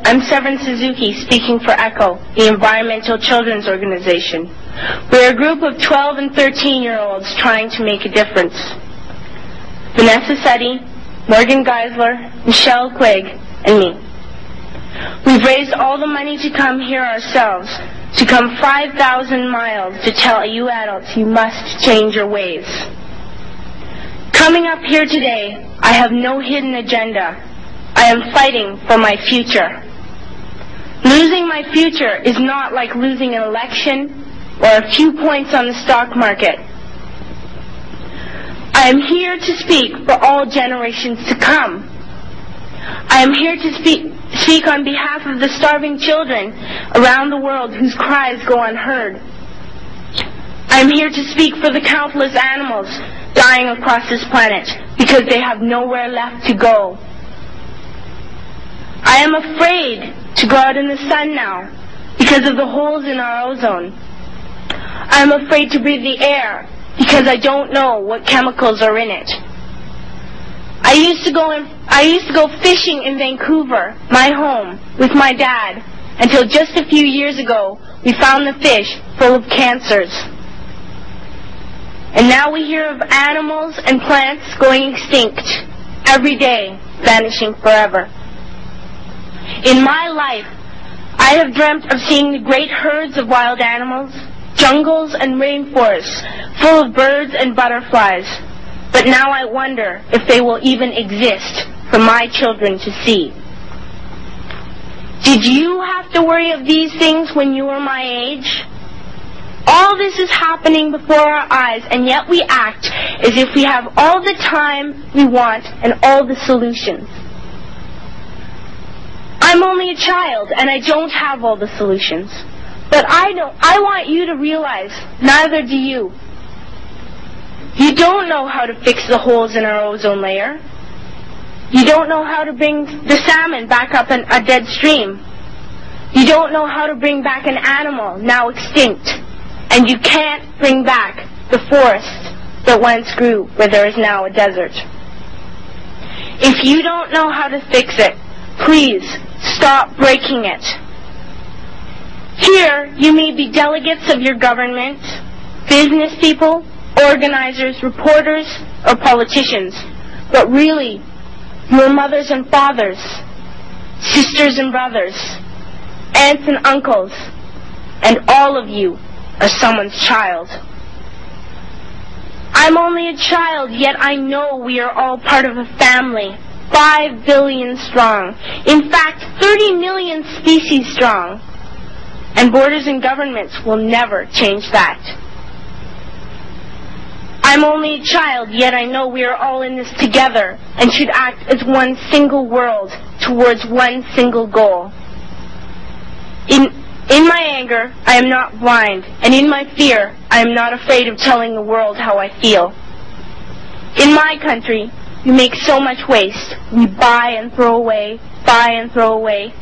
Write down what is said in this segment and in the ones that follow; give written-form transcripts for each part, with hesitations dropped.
I'm Severin Suzuki, speaking for ECHO, the Environmental Children's Organization. We're a group of 12 and 13-year-olds trying to make a difference. Vanessa Seti, Morgan Geisler, Michelle Quigg, and me. We've raised all the money to come here ourselves, to come 5,000 miles to tell you adults you must change your ways. Coming up here today, I have no hidden agenda. I am fighting for my future. Losing my future is not like losing an election or a few points on the stock market. I am here to speak for all generations to come. I am here to speak on behalf of the starving children around the world whose cries go unheard. I am here to speak for the countless animals dying across this planet because they have nowhere left to go. I am afraid to go out in the sun now because of the holes in our ozone. I am afraid to breathe the air because I don't know what chemicals are in it. I used to go fishing in Vancouver, my home, with my dad, until just a few years ago we found the fish full of cancers. And now we hear of animals and plants going extinct every day, vanishing forever. In my life, I have dreamt of seeing the great herds of wild animals, jungles and rainforests full of birds and butterflies. But now I wonder if they will even exist for my children to see. Did you have to worry of these things when you were my age? All this is happening before our eyes, and yet we act as if we have all the time we want and all the solutions. I'm only a child, and I don't have all the solutions. But I want you to realize, neither do you. You don't know how to fix the holes in our ozone layer. You don't know how to bring the salmon back up in a dead stream. You don't know how to bring back an animal now extinct. And you can't bring back the forest that once grew where there is now a desert. If you don't know how to fix it, please stop breaking it. Here, you may be delegates of your government, business people, organizers, reporters, or politicians, but really, your mothers and fathers, sisters and brothers, aunts and uncles, and all of you are someone's child. I'm only a child, yet I know we are all part of a family, 5 billion strong. In fact, 30 million species strong. And borders and governments will never change that. I'm only a child, yet I know we are all in this together and should act as one single world towards one single goal. In my anger, I am not blind, and in my fear, I am not afraid of telling the world how I feel. In my country, we make so much waste. We buy and throw away, buy and throw away,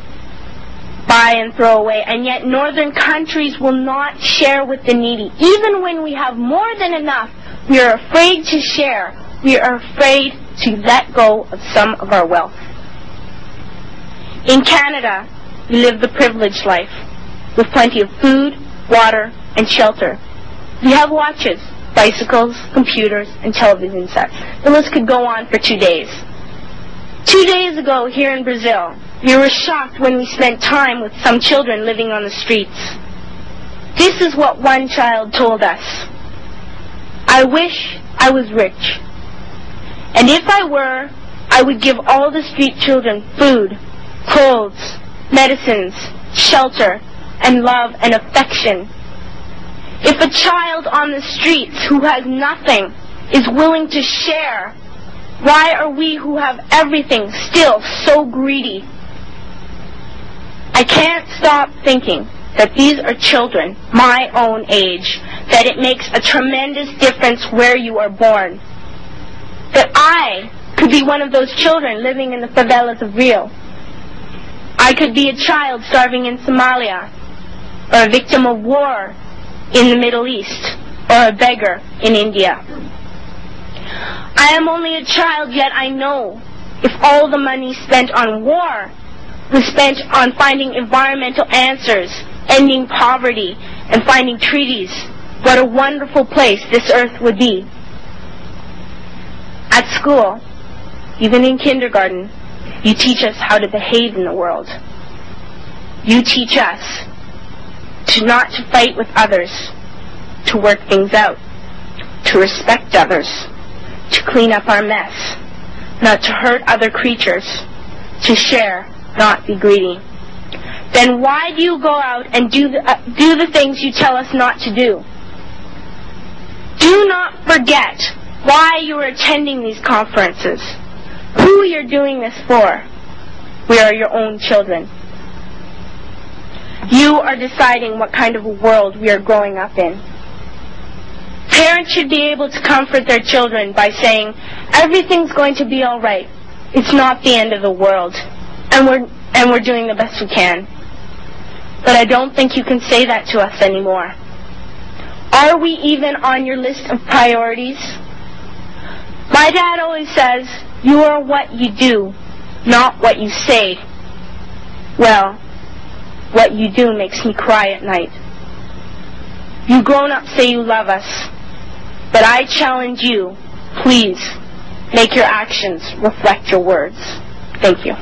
buy and throw away, and yet northern countries will not share with the needy. Even when we have more than enough, we are afraid to share. We are afraid to let go of some of our wealth. In Canada, we live the privileged life, with plenty of food, water, and shelter. We have watches, bicycles, computers, and television sets. The list could go on for 2 days. 2 days ago, here in Brazil, we were shocked when we spent time with some children living on the streets. This is what one child told us. I wish I was rich. And if I were, I would give all the street children food, clothes, medicines, shelter, and love and affection. If a child on the streets who has nothing is willing to share, why are we who have everything still so greedy? I can't stop thinking that these are children my own age, that it makes a tremendous difference where you are born. That I could be one of those children living in the favelas of Rio. I could be a child starving in Somalia, or a victim of war in the Middle East, or a beggar in India. I am only a child, yet I know if all the money spent on war was spent on finding environmental answers, ending poverty, and finding treaties, what a wonderful place this earth would be. At school, even in kindergarten, you teach us how to behave in the world. You teach us not to fight with others, to work things out, to respect others, to clean up our mess, not to hurt other creatures, to share, not be greedy. Then why do you go out and do the things you tell us not to do? Do not forget why you are attending these conferences, who you're doing this for. We are your own children. You are deciding what kind of a world we are growing up in. Parents should be able to comfort their children by saying, everything's going to be all right. It's not the end of the world. And we're doing the best we can. But I don't think you can say that to us anymore. Are we even on your list of priorities? My dad always says, you are what you do, not what you say. Well, what you do makes me cry at night. You grown-ups say you love us, but I challenge you, please, make your actions reflect your words. Thank you.